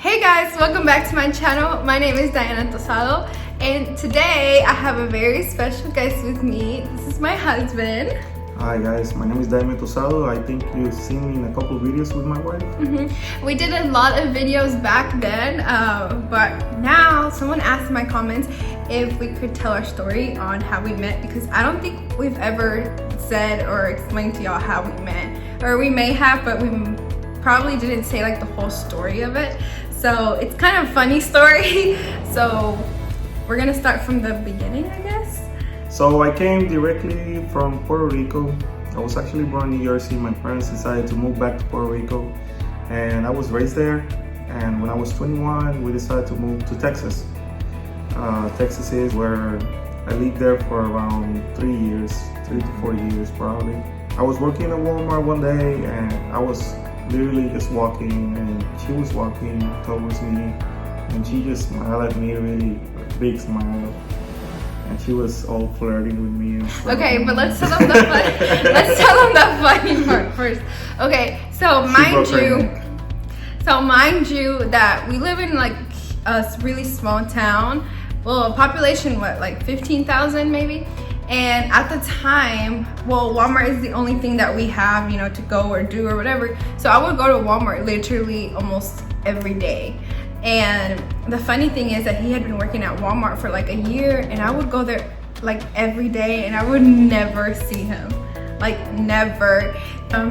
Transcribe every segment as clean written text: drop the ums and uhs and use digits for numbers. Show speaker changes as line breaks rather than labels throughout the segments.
Hey guys, welcome back to my channel. My name is Diana Xoxo, and today I have a very special guest with me. This is my husband.
Hi guys, my name is Diana Xoxo. I think you've seen me in a couple of videos with my wife.
We did a lot of videos back then, but now someone asked in my comments if we could tell our story on how we met, because I don't think we've ever said or explained to y'all how we met. Or we may have, but we probably didn't say like the whole story of it. So it's kind of a funny story. So we're gonna start from the beginning, I guess.
So I came directly from Puerto Rico. I was actually born in New Jersey. My parents decided to move back to Puerto Rico, and I was raised there. And when I was 21, we decided to move to Texas. Texas is where I lived there for around 3 years, 3 to 4 years probably. I was working at Walmart one day, and I was literally just walking, and she was walking towards me, and she just smiled at me, really big smile, and she was all flirting with me and stuff.
Okay, but let's tell them the funny part first. Okay, so mind you that we live in like a really small town. Well, population like 15,000 maybe. And at the time, well, Walmart is the only thing that we have, you know, to go or do or whatever. So I would go to Walmart literally almost every day. And the funny thing is that he had been working at Walmart for like a year, and I would go there like every day, and I would never see him, like never.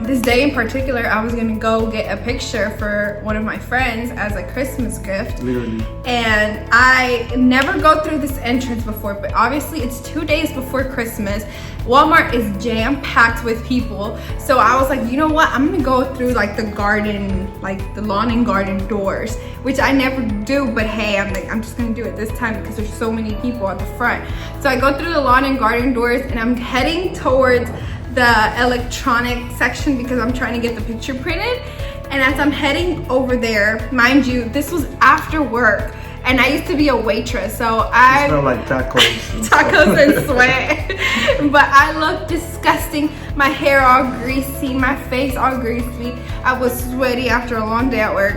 This day in particular, I was gonna go get a picture for one of my friends as a Christmas gift.
Literally.
And I never go through this entrance before, but obviously it's 2 days before Christmas. Walmart is jam-packed with people. So I was like, you know what? I'm gonna go through like the garden, like the lawn and garden doors, which I never do, but hey, I'm just gonna do it this time because there's so many people at the front. So I go through the lawn and garden doors, and I'm heading towards the electronic section because I'm trying to get the picture printed. And as I'm heading over there, mind you, this was after work, and I used to be a waitress, so I
smell like tacos.
Tacos and sweat. But I looked disgusting. My hair all greasy, my face all greasy. I was sweaty after a long day at work.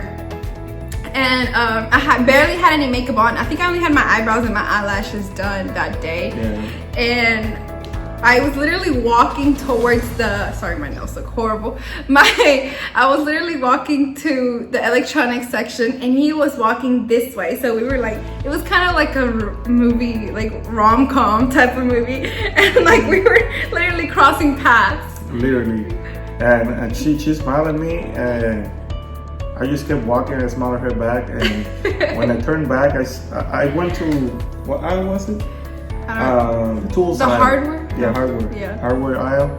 And I barely had any makeup on. I think I only had my eyebrows and my eyelashes done that day.
Yeah.
And I was literally walking towards the, sorry, my nails look horrible. I was literally walking to the electronics section, and he was walking this way. So we were like, it was kind of like a movie, like rom-com type of movie. And like we were literally crossing paths.
Literally. And she smiled at me, and I just kept walking and smiled at her back. And when I turned back, I went to, what aisle was it? The tools
the
aisle.
Hardware?
Yeah, hardware.
Yeah.
Hardware aisle.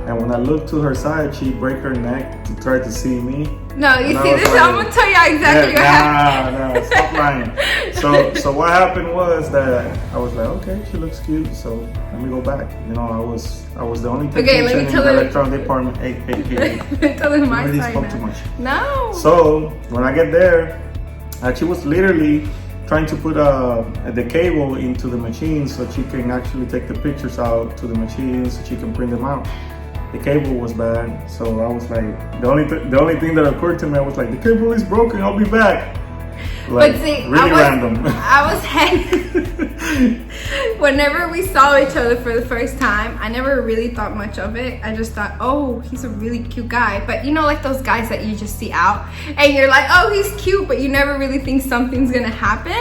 And when I looked to her side, she break her neck to try to see me.
No, you see this? Like, I'm gonna tell you exactly what happened.
Nah, stop lying. So what happened was that I was like, okay, she looks cute, so let me go back. You know, I was the only technician in the electronic department. Hey.
Let me tell him my
really
side
spoke
now.
too much.
No.
So when I get there, she was literally trying to put the cable into the machine so she can actually take the pictures out to the machine so she can print them out. The cable was bad, so I was like, the only thing that occurred to me, I was like, the cable is broken, I'll be back. Like,
but see,
really random.
I was whenever we saw each other for the first time, I never really thought much of it. I just thought, oh, he's a really cute guy. But you know, like those guys that you just see out and you're like, oh, he's cute, but you never really think something's gonna happen.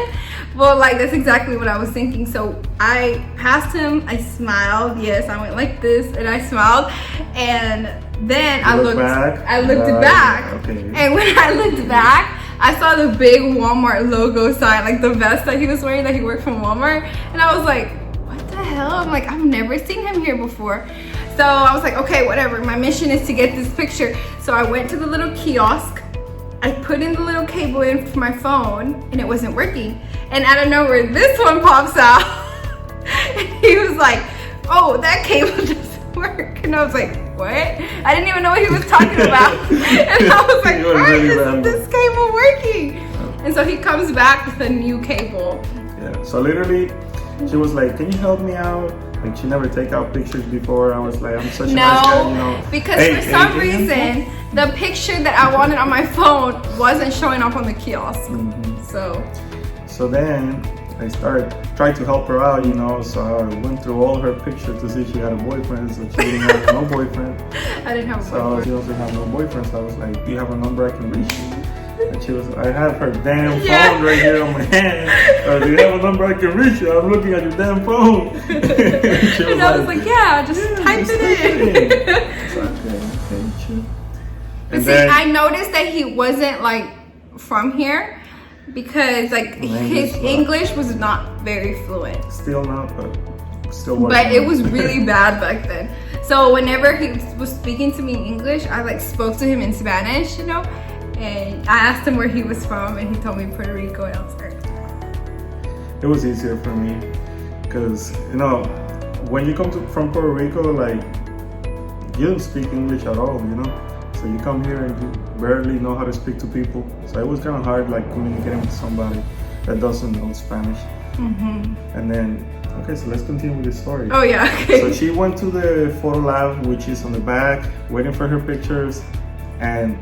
Well, like that's exactly what I was thinking. So I passed him, I smiled. Yes, I went like this and I smiled. And then I looked back.
Okay.
And when I looked back, I saw the big Walmart logo sign, like the vest that he was wearing, that he worked from Walmart. And I was like, what the hell? I'm like, I've never seen him here before. So I was like, okay, whatever. My mission is to get this picture. So I went to the little kiosk. I put in the little cable in for my phone, and it wasn't working. And out of nowhere, this one pops out. And he was like, oh, that cable doesn't work. And I was like, what? I didn't even know what he was talking about. And I was like, why isn't this cable working? And so he comes back with a new cable.
Yeah, so literally, she was like, can you help me out? Like, she never take out pictures before. I was like, I'm such a nice guy, you know.
Because for some reason, the picture that I wanted on my phone wasn't showing up on the kiosk.
So then I tried to help her out, you know, so I went through all her pictures to see if she had a boyfriend, so she didn't have no boyfriend.
I didn't have a
So
boyfriend.
she also had no boyfriend, so I was like, do you have a number I can reach you? And she was, I have her damn phone right here on my hand. Do you have a number I can reach you? I'm looking at your damn phone.
And I was like, yeah, just type it in.
It's okay, sure.
But see, I noticed that he wasn't like from here because like his English was not very fluent.
Still not, but still working.
But it was really bad back then. So whenever he was speaking to me in English, I like spoke to him in Spanish, you know? And I asked him where he was from and he told me Puerto Rico, and I was like,
it was easier for me because, you know, when you come from Puerto Rico, like, you don't speak English at all, you know? So you come here and you barely know how to speak to people. So it was kind of hard, like, communicating with somebody that doesn't know Spanish. And then, okay, so let's continue with the story.
oh yeah, okay.
So she went to the photo lab, which is on the back, waiting for her pictures. And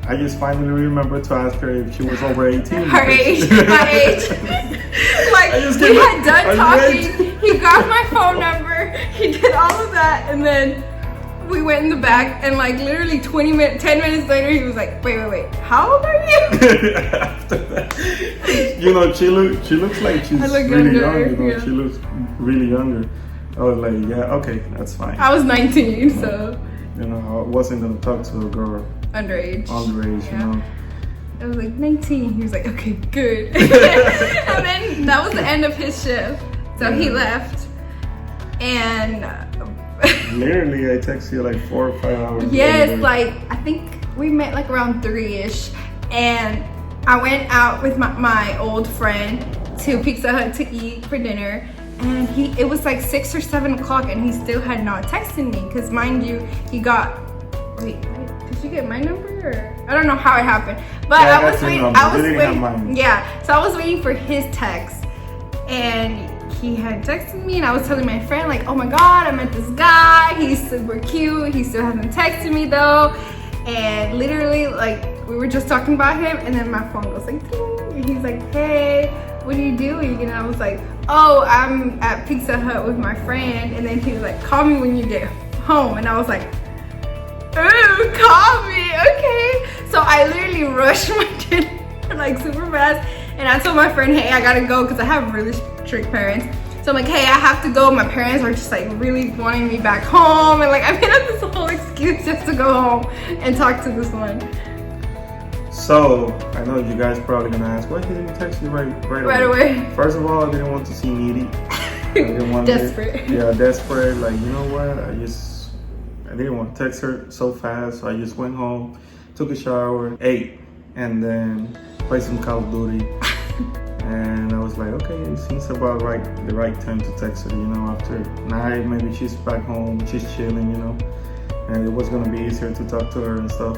I just finally remembered to ask her if she was over 18.
Her age, my age. Like, we had done talking. He got my phone number. He did all of that. And then we went in the back. And like literally 10 minutes later, he was like, wait. How old are you?
After that, you know, she looks like she's really
younger,
young. You know,
yeah.
she looks really younger. I was like, yeah, okay, that's fine.
I was 19, so.
You know, I wasn't gonna talk to a girl
Underage,
you know.
I was like 19. He was like, okay, good. And then that was the end of his shift. So he left. And
literally, I texted you like 4 or 5 hours.
yes,
later.
like I think we met like around 3-ish. And I went out with my old friend to Pizza Hut to eat for dinner. And it was like 6 or 7 o'clock and he still had not texted me. Because mind you, he got, wait, did you get my number? Or? I don't know how it happened. But
yeah,
I was waiting.
Have mine.
Yeah, so I was waiting for his text. And he had texted me and I was telling my friend like, oh my God, I met this guy. He's super cute. He still hasn't texted me though. And literally like we were just talking about him and then my phone goes like, ding, and he's like, hey, what are you doing? And I was like, oh, I'm at Pizza Hut with my friend. And then he was like, call me when you get home. And I was like, ooh, call me, okay. So I literally rushed my dinner like super fast. And I told my friend, hey, I gotta go because I have really strict parents. So I'm like, hey, I have to go. My parents are just like really wanting me back home. And like I made up this whole excuse just to go home and talk to this one.
So I know you guys probably gonna ask, why didn't you text me right away? First of all, I didn't want to seem needy. I didn't want
desperate.
Desperate. Like, you know what? I didn't want to text her so fast, so I just went home, took a shower, ate, and then played some Call of Duty. And I was like, okay, it seems about the right time to text her. You know, after night, maybe she's back home, she's chilling. You know, and it was gonna be easier to talk to her and stuff.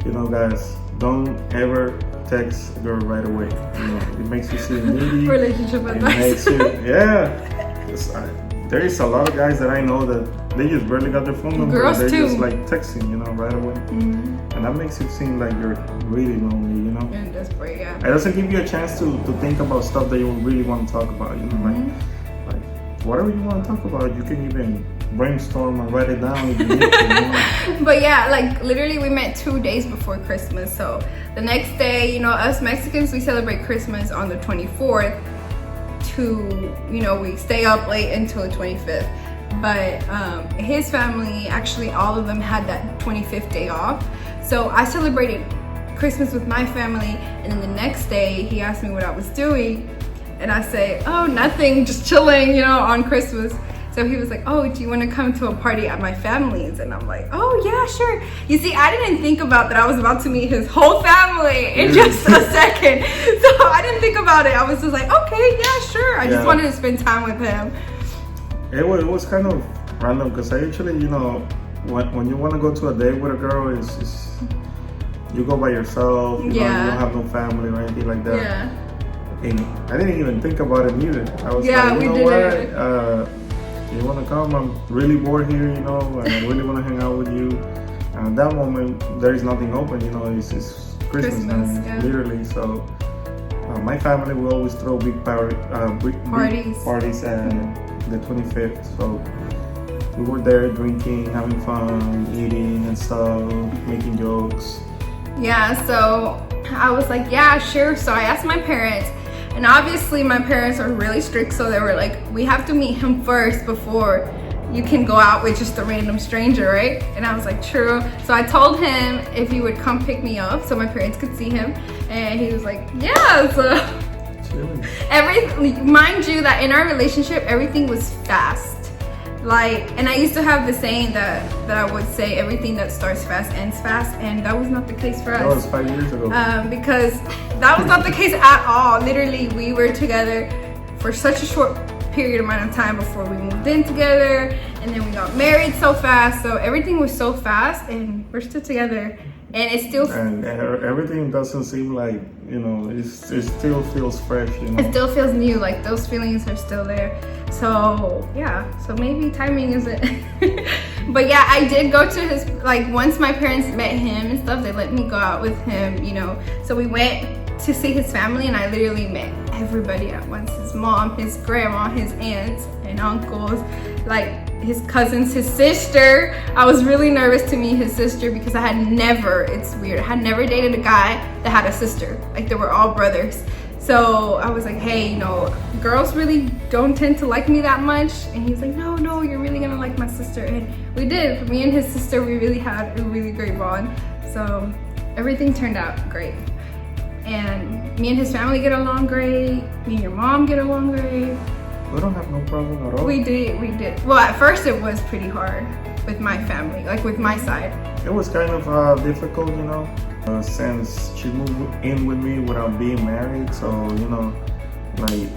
You know, guys, don't ever text a girl right away. You know, it makes you seem needy.
Relationship advice.
There is a lot of guys that I know that they just barely got their phone number.
Girls
they're
too.
just like texting, you know, right away. And that makes it seem like you're really lonely, you know.
And desperate, yeah.
It doesn't give you a chance to think about stuff that you really want to talk about, you know, like whatever you want to talk about, you can even brainstorm and write it down if you need to, you know?
But yeah, like literally we met 2 days before Christmas. So the next day, you know, us Mexicans, we celebrate Christmas on the 24th to, you know, we stay up late until the 25th. But his family, actually all of them had that 25th day off. So I celebrated Christmas with my family, and then the next day he asked me what I was doing, and I say, oh, nothing, just chilling, you know, on Christmas. So he was like, oh, do you want to come to a party at my family's? And I'm like, oh yeah, sure. You see, I didn't think about that I was about to meet his whole family in just a second. So I didn't think about it. I was just like, okay, yeah, sure. I just wanted to spend time with him.
It was kind of random because I actually, you know, when you want to go to a date with a girl, it's you go by yourself, you know, you don't have no family or anything like that.
Yeah.
And I didn't even think about it either. I was
Yeah,
like, you
we
know
did
what? You want to come? I'm really bored here, you know, and I really want to hang out with you. And at that moment, there is nothing open, you know, it's Christmas now,
yeah.
literally. So my family will always throw big parties at the 25th. So we were there drinking, having fun, eating and stuff, making jokes.
Yeah, so I was like, yeah, sure. So I asked my parents, and obviously my parents are really strict, so they were like, we have to meet him first before you can go out with just a random stranger, right? And I was like, true. So I told him if he would come pick me up so my parents could see him, and he was like, yeah. So mind you that in our relationship, everything was fast. Like, and I used to have the saying that I would say everything that starts fast ends fast, and that was not the case for us.
That was 5 years ago.
Because that was not the case at all. Literally, we were together for such a short period amount of time before we moved in together, and then we got married so fast. So everything was so fast, and we're still together, and it still
and everything doesn't seem like, you know, it still feels fresh, you know.
It still feels new, like those feelings are still there. So yeah, so maybe timing isn't. But yeah, I did go to his, like, once my parents met him and stuff, they let me go out with him, you know. So we went to see his family, and I literally met everybody at once. His mom, his grandma, his aunts and uncles, like his cousins, his sister. I was really nervous to meet his sister because I had never, it's weird, I had never dated a guy that had a sister. Like, they were all brothers. So I was like, hey, you know, girls really don't tend to like me that much. And he was like, no, you're really gonna like my sister. And we did. Me and his sister, we really had a really great bond. So everything turned out great. And me and his family get along great. Me and your mom get along great.
We don't have no problem at all.
We did. Well, at first it was pretty hard with my family, like with my side.
It was kind of difficult, you know, since she moved in with me without being married. So, you know, like,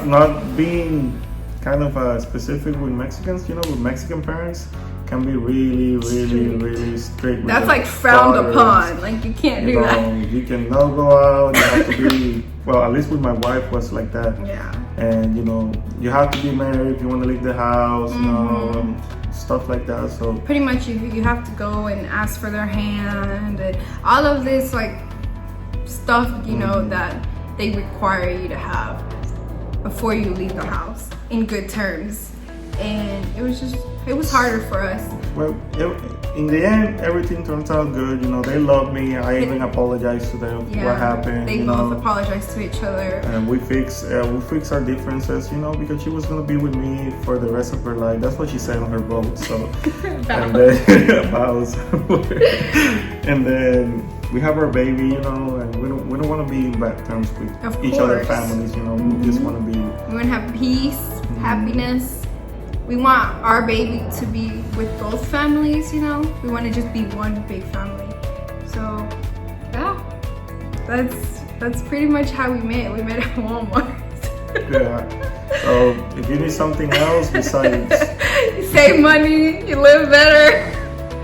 not being kind of specific with Mexicans, you know, with Mexican parents can be really strict.
That's like frowned upon. Like, you can't do that.
You cannot go out. You have to be, well, at least with my wife was like that.
Yeah.
And, you know, you have to be married if you want to leave the house, you know, stuff like that. So
pretty much you have to go and ask for their hand and all of this, like, stuff, you know, that they require you to have before you leave the house in good terms. And it was harder for us.
Well, in the end, everything turns out good. You know, they love me. I even apologize to them for what happened.
They both apologize to each other. And
we fix our differences, you know, because she was gonna be with me for the rest of her life. That's what she said on her vote. So and then vows. And then we have our baby, you know, and we don't want to be in bad terms with each other's families, you know. We just want to be.
We want to have peace, happiness. We want our baby to be with both families, you know. We want to just be one big family. So yeah, that's pretty much how we met. We met at Walmart.
Yeah. So if you need something else besides
you save money, you live better,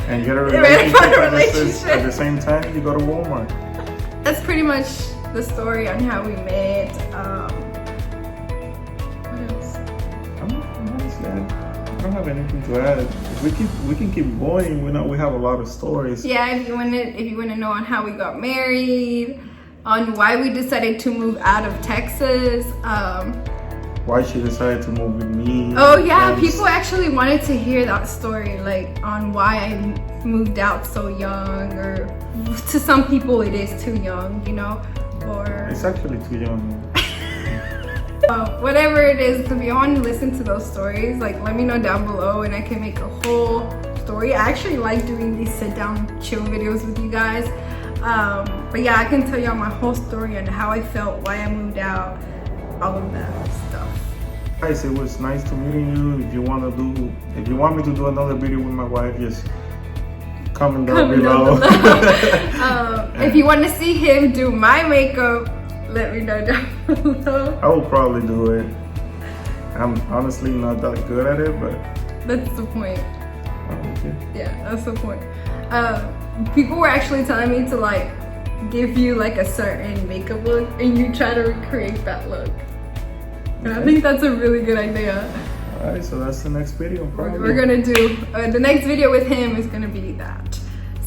and get a relationship at the same time, you go to Walmart.
That's pretty much the story on how we met. What else?
I don't have anything to add. We can keep going. We have a lot of stories.
Yeah, if you want to know on how we got married, on why we decided to move out of Texas,
why she decided to move with me.
Oh yeah, people actually wanted to hear that story, like on why I moved out so young, or to some people it is too young, you know, or
it's actually too young.
Whatever it is, if you want to listen to those stories, like, let me know down below and I can make a whole story. I actually like doing these sit down chill videos with you guys. But yeah, I can tell y'all my whole story and how I felt, why I moved out, all of that stuff.
Guys, it was nice to meeting you. If you want me to do another video with my wife, just comment down below.
If you want to see him do my makeup, let me know down below.
I will probably do it. I'm honestly not that good at it, but
that's the point.
Oh, okay.
Yeah, that's the point. People were actually telling me to, like, give you like a certain makeup look and you try to recreate that look. And I think that's a really good idea.
Alright, so that's the next video.
We're gonna do the next video with him is gonna be that.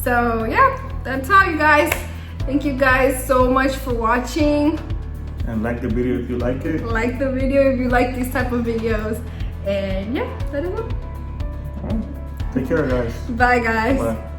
So yeah, that's all, you guys. Thank you guys so much for watching.
And like the video if you like it.
Like the video if you like these type of videos. And yeah, that is all.
Alright. Take care, guys.
Bye, guys.
Bye.